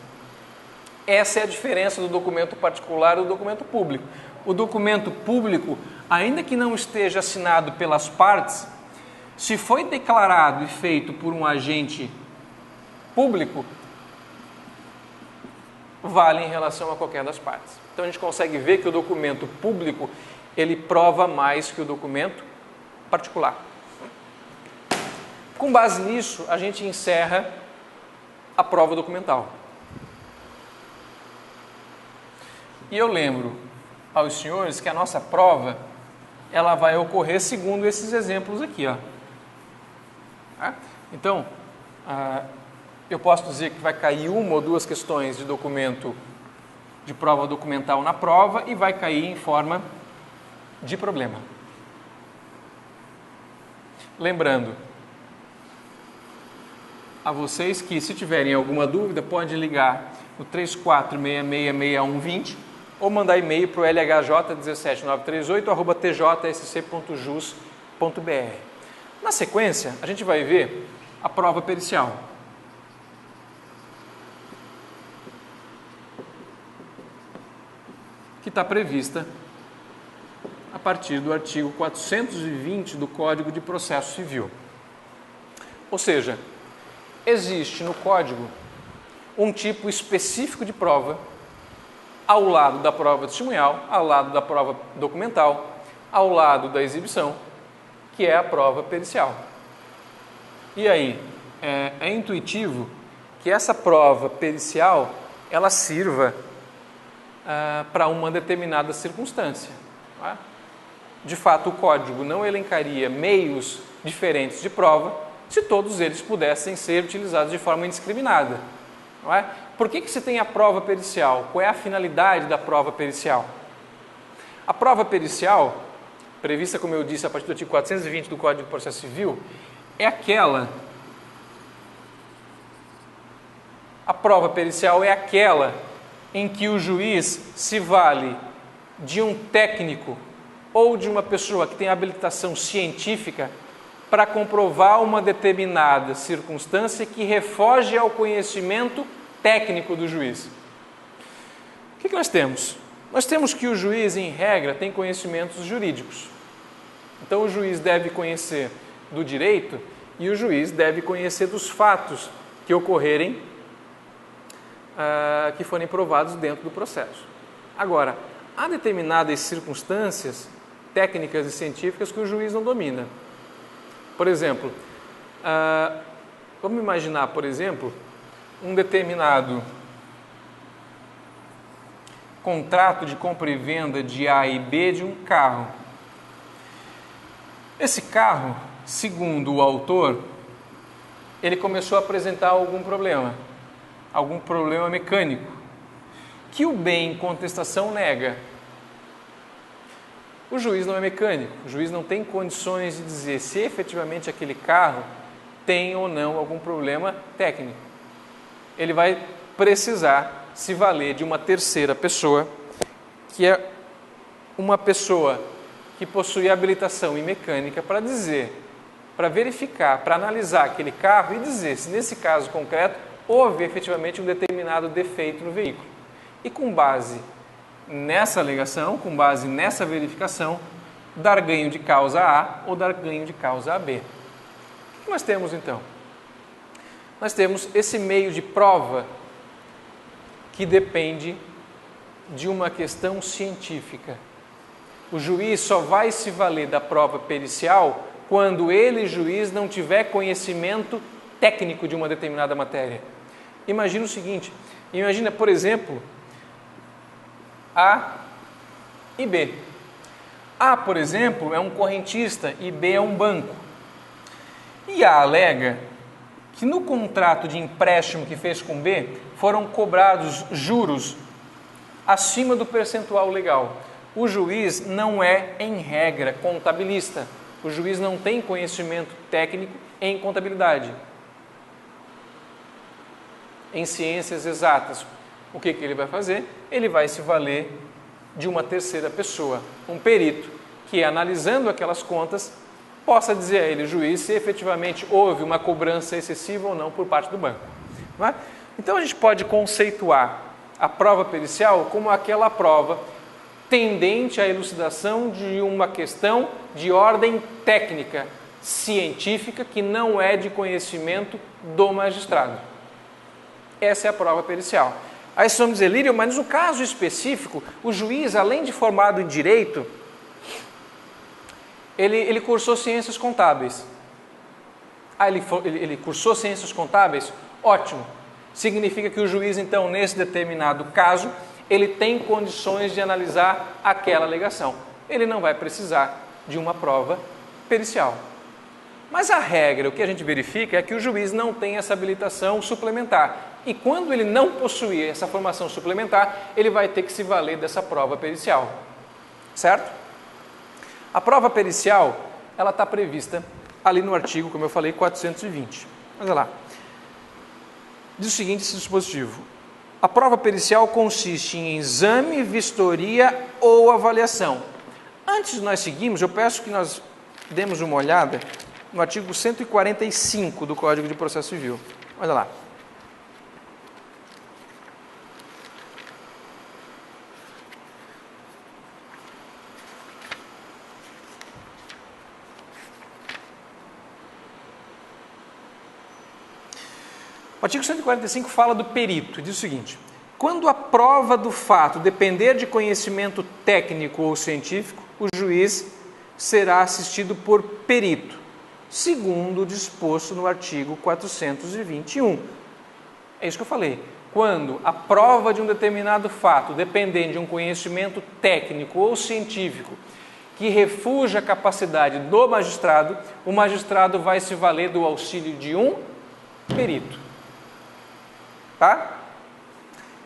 Essa é a diferença do documento particular e do documento público. O documento público, ainda que não esteja assinado pelas partes, se foi declarado e feito por um agente público, vale em relação a qualquer das partes. Então a gente consegue ver que o documento público, ele prova mais que o documento particular. Com base nisso, a gente encerra a prova documental. E eu lembro aos senhores que a nossa prova, ela vai ocorrer segundo esses exemplos aqui, ó. Então, eu posso dizer que vai cair uma ou duas questões de documento, de prova documental na prova, e vai cair em forma de problema. Lembrando a vocês que, se tiverem alguma dúvida, pode ligar no 34666120 ou mandar e-mail para o lhj17938@tjsc.jus.br. Na sequência, a gente vai ver a prova pericial. Que está prevista a partir do artigo 420 do Código de Processo Civil. Ou seja, existe no Código um tipo específico de prova ao lado da prova testemunhal, ao lado da prova documental, ao lado da exibição, que é a prova pericial. E aí, é intuitivo que essa prova pericial, ela sirva para uma determinada circunstância. Não é? De fato, o Código não elencaria meios diferentes de prova se todos eles pudessem ser utilizados de forma indiscriminada. Não é? Por que se tem a prova pericial? Qual é a finalidade da prova pericial? A prova pericial, prevista, como eu disse, a partir do artigo 420 do Código de Processo Civil, é aquela... A prova pericial é aquela em que o juiz se vale de um técnico ou de uma pessoa que tem habilitação científica para comprovar uma determinada circunstância que refoge ao conhecimento técnico do juiz. O que nós temos? Nós temos que o juiz, em regra, tem conhecimentos jurídicos. Então, o juiz deve conhecer do direito e o juiz deve conhecer dos fatos que ocorrerem, que forem provados dentro do processo. Agora, há determinadas circunstâncias técnicas e científicas que o juiz não domina. Por exemplo, vamos imaginar, por exemplo, um determinado contrato de compra e venda de A e B de um carro. Esse carro, segundo o autor, ele começou a apresentar algum problema mecânico, que o bem em contestação nega. O juiz não é mecânico, o juiz não tem condições de dizer se efetivamente aquele carro tem ou não algum problema técnico. Ele vai precisar se valer de uma terceira pessoa, que é uma pessoa que possui habilitação em mecânica para dizer, para verificar, para analisar aquele carro e dizer se nesse caso concreto houve efetivamente um determinado defeito no veículo. E com base nessa alegação, com base nessa verificação, dar ganho de causa A ou dar ganho de causa AB. O que nós temos então? Nós temos esse meio de prova que depende de uma questão científica. O juiz só vai se valer da prova pericial quando ele, juiz, não tiver conhecimento técnico de uma determinada matéria. Imagina o seguinte, imagina, por exemplo, A e B. A, por exemplo, é um correntista e B é um banco. E A alega que no contrato de empréstimo que fez com B foram cobrados juros acima do percentual legal. O juiz não é, em regra, contabilista. O juiz não tem conhecimento técnico em contabilidade, em ciências exatas. O que ele vai fazer? Ele vai se valer de uma terceira pessoa, um perito, que analisando aquelas contas, possa dizer a ele, juiz, se efetivamente houve uma cobrança excessiva ou não por parte do banco. Não é? Então a gente pode conceituar a prova pericial como aquela prova tendente à elucidação de uma questão de ordem técnica, científica, que não é de conhecimento do magistrado. Essa é a prova pericial. Aí vocês vão dizer, Lírio, mas no caso específico, o juiz, além de formado em direito, ele cursou ciências contábeis. Ele cursou ciências contábeis? Ótimo. Significa que o juiz, então, nesse determinado caso, ele tem condições de analisar aquela alegação. Ele não vai precisar de uma prova pericial. Mas a regra, o que a gente verifica é que o juiz não tem essa habilitação suplementar. E quando ele não possuir essa formação suplementar, ele vai ter que se valer dessa prova pericial. Certo? A prova pericial, ela está prevista ali no artigo, como eu falei, 420. Olha lá. Diz o seguinte, esse dispositivo. A prova pericial consiste em exame, vistoria ou avaliação. Antes de nós seguirmos, eu peço que nós demos uma olhada no artigo 145 do Código de Processo Civil. Olha lá. O artigo 145 fala do perito, diz o seguinte: quando a prova do fato depender de conhecimento técnico ou científico, o juiz será assistido por perito, segundo o disposto no artigo 421. É isso que eu falei. Quando a prova de um determinado fato depender de um conhecimento técnico ou científico que refuja a capacidade do magistrado, o magistrado vai se valer do auxílio de um perito. Tá?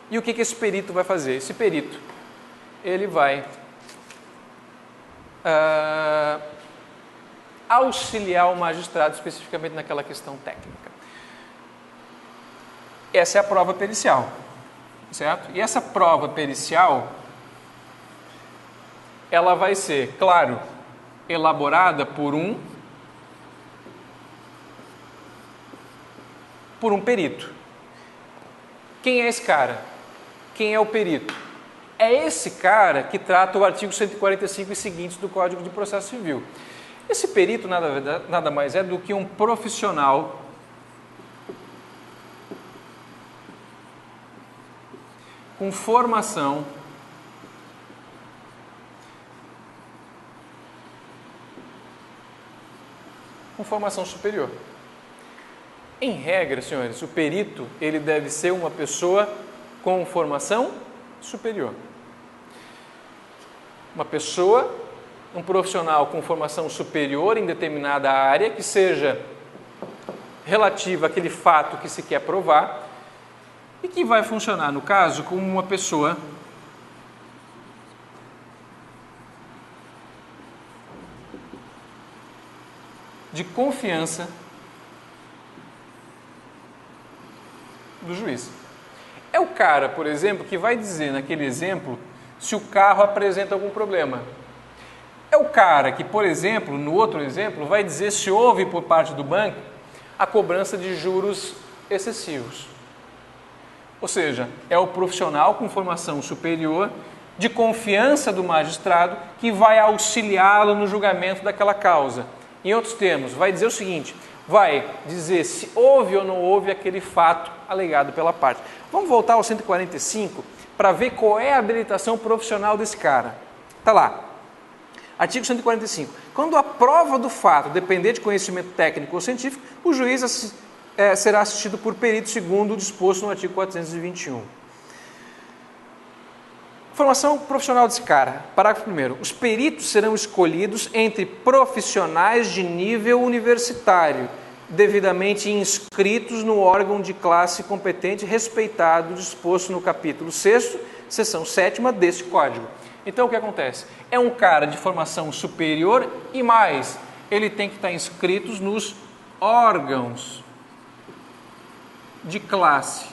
E o que esse perito vai fazer? Esse perito, ele vai auxiliar o magistrado especificamente naquela questão técnica. Essa é a prova pericial, certo? E essa prova pericial, ela vai ser, claro, elaborada por um perito. Quem é esse cara? Quem é o perito? É esse cara que trata o artigo 145 e seguintes do Código de Processo Civil. Esse perito nada mais é do que um profissional com formação superior. Em regra, senhores, o perito ele deve ser uma pessoa com formação superior. Um profissional com formação superior em determinada área, que seja relativa àquele fato que se quer provar, e que vai funcionar, no caso, como uma pessoa de confiança do juiz. É o cara, por exemplo, que vai dizer naquele exemplo se o carro apresenta algum problema. É o cara que, por exemplo, no outro exemplo, vai dizer se houve por parte do banco a cobrança de juros excessivos. Ou seja, é o profissional com formação superior, de confiança do magistrado, que vai auxiliá-lo no julgamento daquela causa. Em outros termos, vai dizer o seguinte, vai dizer se houve ou não houve aquele fato alegado pela parte. Vamos voltar ao 145 para ver qual é a habilitação profissional desse cara. Está lá. Artigo 145. Quando a prova do fato depender de conhecimento técnico ou científico, o juiz será assistido por perito segundo o disposto no artigo 421. Formação profissional desse cara. Parágrafo 1º. Os peritos serão escolhidos entre profissionais de nível universitário, devidamente inscritos no órgão de classe competente respeitado, disposto no capítulo 6º, seção 7ª deste Código. Então, o que acontece? É um cara de formação superior e mais, ele tem que estar inscrito nos órgãos de classe.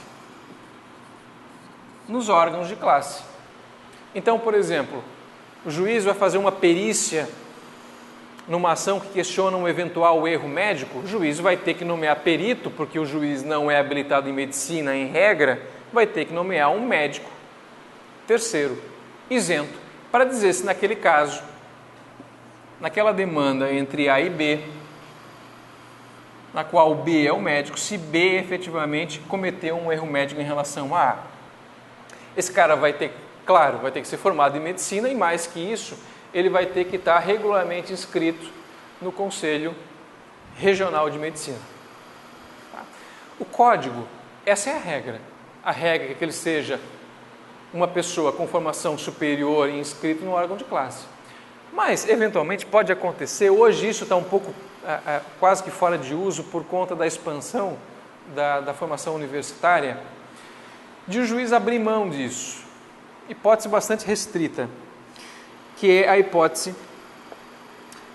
Nos órgãos de classe. Então, por exemplo, o juiz vai fazer uma perícia numa ação que questiona um eventual erro médico, o juiz vai ter que nomear perito, porque o juiz não é habilitado em medicina em regra, vai ter que nomear um médico terceiro, isento, para dizer se naquele caso, naquela demanda entre A e B, na qual B é o médico, se B efetivamente cometeu um erro médico em relação a A. Esse cara vai ter, claro, vai ter que ser formado em medicina e mais que isso, ele vai ter que estar regularmente inscrito no Conselho Regional de Medicina. O código, essa é a regra. A regra é que ele seja uma pessoa com formação superior e inscrito no órgão de classe. Mas, eventualmente, pode acontecer, hoje isso está um pouco quase que fora de uso por conta da expansão da formação universitária, de o juiz abrir mão disso. Hipótese bastante restrita, que é a hipótese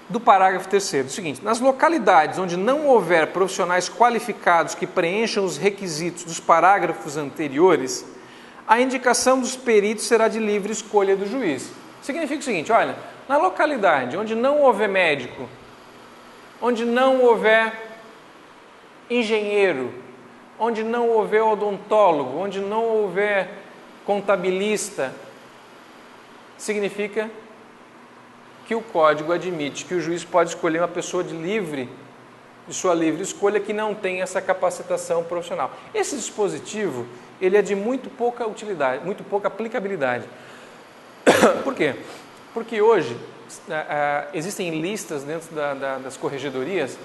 do parágrafo 3º. O seguinte, nas localidades onde não houver profissionais qualificados que preencham os requisitos dos parágrafos anteriores, a indicação dos peritos será de livre escolha do juiz. Significa o seguinte, olha, na localidade onde não houver médico, onde não houver engenheiro, onde não houver odontólogo, onde não houver contabilista, significa que o código admite que o juiz pode escolher uma pessoa de sua livre escolha que não tem essa capacitação profissional. Esse dispositivo, ele é de muito pouca utilidade, muito pouca aplicabilidade. Por quê? Porque hoje existem listas dentro das corregedorias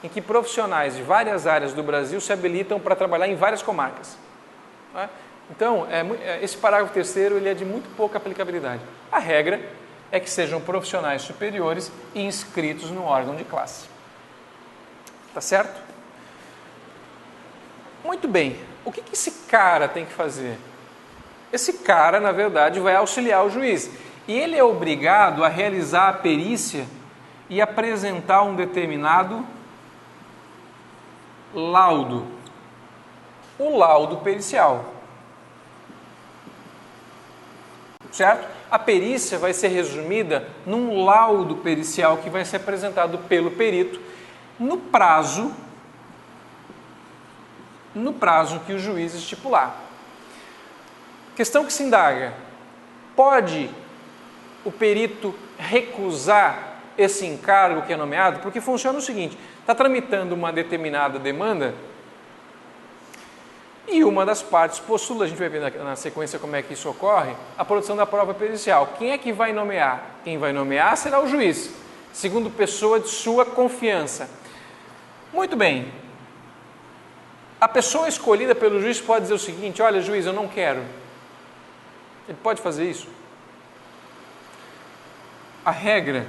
em que profissionais de várias áreas do Brasil se habilitam para trabalhar em várias comarcas. Não é? Então, esse parágrafo 3º ele é de muito pouca aplicabilidade. A regra é que sejam profissionais superiores e inscritos no órgão de classe. Tá certo? Muito bem. O que esse cara tem que fazer? Esse cara, na verdade, vai auxiliar o juiz. E ele é obrigado a realizar a perícia e apresentar um determinado laudo. O laudo pericial. Certo? A perícia vai ser resumida num laudo pericial que vai ser apresentado pelo perito no prazo que o juiz estipular. Questão que se indaga. Pode o perito recusar esse encargo que é nomeado? Porque funciona o seguinte: está tramitando uma determinada demanda e uma das partes postula, a gente vai ver na sequência como é que isso ocorre, a produção da prova pericial. Quem é que vai nomear? Quem vai nomear será o juiz, segundo pessoa de sua confiança. Muito bem. A pessoa escolhida pelo juiz pode dizer o seguinte: olha, juiz, eu não quero. Ele pode fazer isso. A regra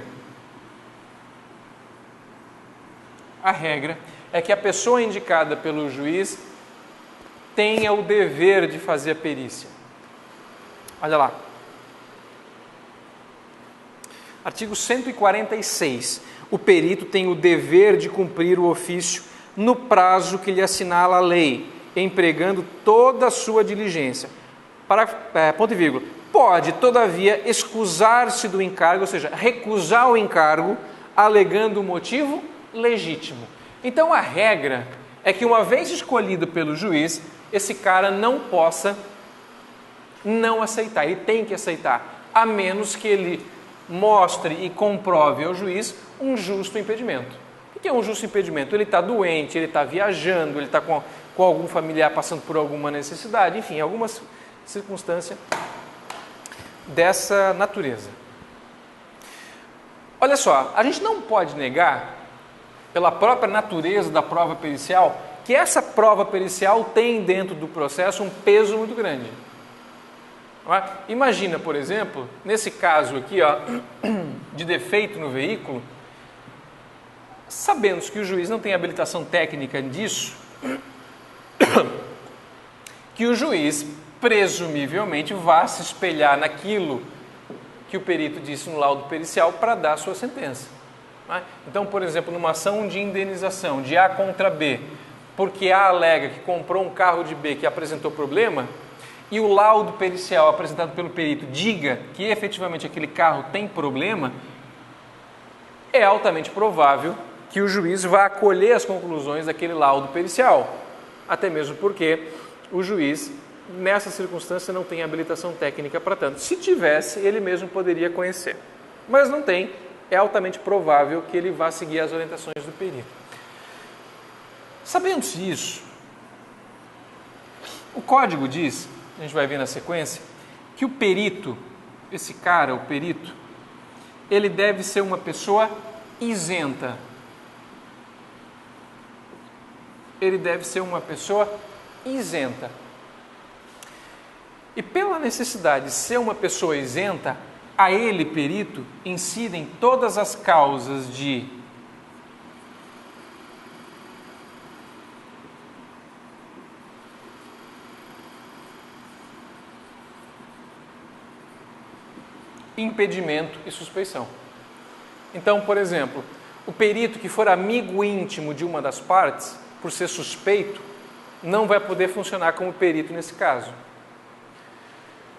é que a pessoa indicada pelo juiz tenha o dever de fazer a perícia. Olha lá. Artigo 146. O perito tem o dever de cumprir o ofício no prazo que lhe assinala a lei, empregando toda a sua diligência. Ponto e vírgula. Pode, todavia, excusar-se do encargo, ou seja, recusar o encargo, alegando um motivo legítimo. Então, a regra é que, uma vez escolhido pelo juiz, esse cara não possa não aceitar, ele tem que aceitar, a menos que ele mostre e comprove ao juiz um justo impedimento. O que é um justo impedimento? Ele está doente, ele está viajando, ele está com algum familiar passando por alguma necessidade, enfim, alguma circunstância dessa natureza. Olha só, a gente não pode negar, pela própria natureza da prova pericial, que essa prova pericial tem dentro do processo um peso muito grande. Imagina, por exemplo, nesse caso aqui, de defeito no veículo, sabendo que o juiz não tem habilitação técnica disso, que o juiz presumivelmente vá se espelhar naquilo que o perito disse no laudo pericial para dar a sua sentença. Então, por exemplo, numa ação de indenização de A contra B, porque A alega que comprou um carro de B que apresentou problema, e o laudo pericial apresentado pelo perito diga que efetivamente aquele carro tem problema, é altamente provável que o juiz vá acolher as conclusões daquele laudo pericial, até mesmo porque o juiz, nessa circunstância, não tem habilitação técnica para tanto. Se tivesse, ele mesmo poderia conhecer, mas não tem, é altamente provável que ele vá seguir as orientações do perito. Sabendo-se isso, o código diz, a gente vai ver na sequência, que o perito, esse cara, o perito, ele deve ser uma pessoa isenta. Ele deve ser uma pessoa isenta. E pela necessidade de ser uma pessoa isenta, a ele, perito, incidem todas as causas de impedimento e suspeição. Então, por exemplo, o perito que for amigo íntimo de uma das partes, por ser suspeito, não vai poder funcionar como perito nesse caso.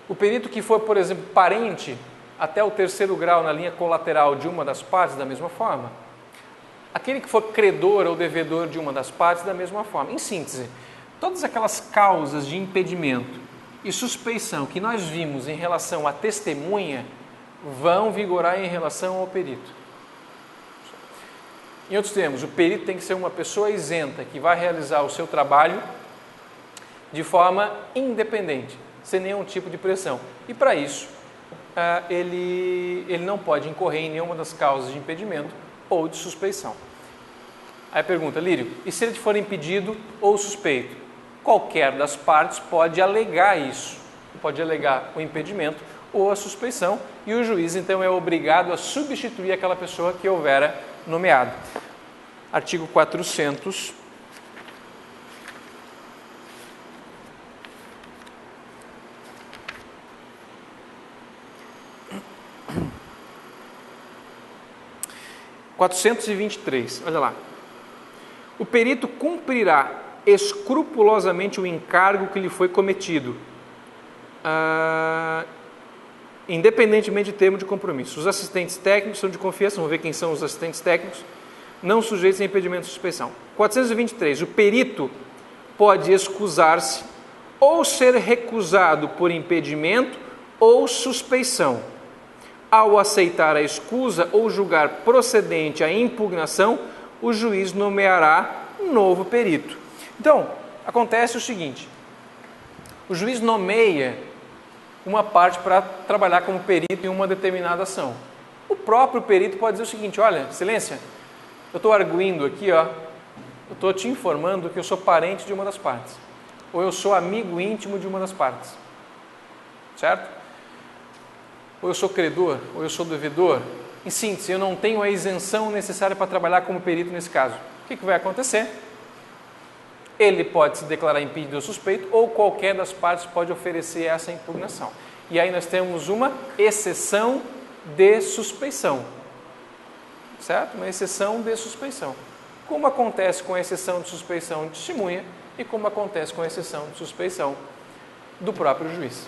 O perito que for, por exemplo, parente até o 3º grau na linha colateral de uma das partes, da mesma forma. Aquele que for credor ou devedor de uma das partes, da mesma forma. Em síntese, todas aquelas causas de impedimento e suspeição que nós vimos em relação à testemunha vão vigorar em relação ao perito. Em outros termos, o perito tem que ser uma pessoa isenta, que vai realizar o seu trabalho de forma independente, sem nenhum tipo de pressão. E para isso, ele não pode incorrer em nenhuma das causas de impedimento ou de suspeição. Aí pergunta, Lírio, e se ele for impedido ou suspeito? Qualquer das partes pode alegar isso, pode alegar o impedimento ou a suspeição, e o juiz então é obrigado a substituir aquela pessoa que houvera nomeado. Artigo 400. Olha lá. O perito cumprirá escrupulosamente o encargo que lhe foi cometido, independentemente de termo de compromisso. Os assistentes técnicos são de confiança, vamos ver quem são os assistentes técnicos, não sujeitos a impedimento de suspeição. 423. O perito pode excusar-se ou ser recusado por impedimento ou suspeição. Ao aceitar a escusa ou julgar procedente a impugnação, o juiz nomeará um novo perito. Então, acontece o seguinte: o juiz nomeia uma parte para trabalhar como perito em uma determinada ação. O próprio perito pode dizer o seguinte: olha, excelência, eu estou arguindo aqui, eu estou te informando que eu sou parente de uma das partes, ou eu sou amigo íntimo de uma das partes, certo? Ou eu sou credor, ou eu sou devedor. Em síntese, eu não tenho a isenção necessária para trabalhar como perito nesse caso. O que vai acontecer? Ele pode se declarar impedido ou suspeito, ou qualquer das partes pode oferecer essa impugnação. E aí nós temos uma exceção de suspeição, certo? Uma exceção de suspeição. Como acontece com a exceção de suspeição de testemunha e como acontece com a exceção de suspeição do próprio juiz.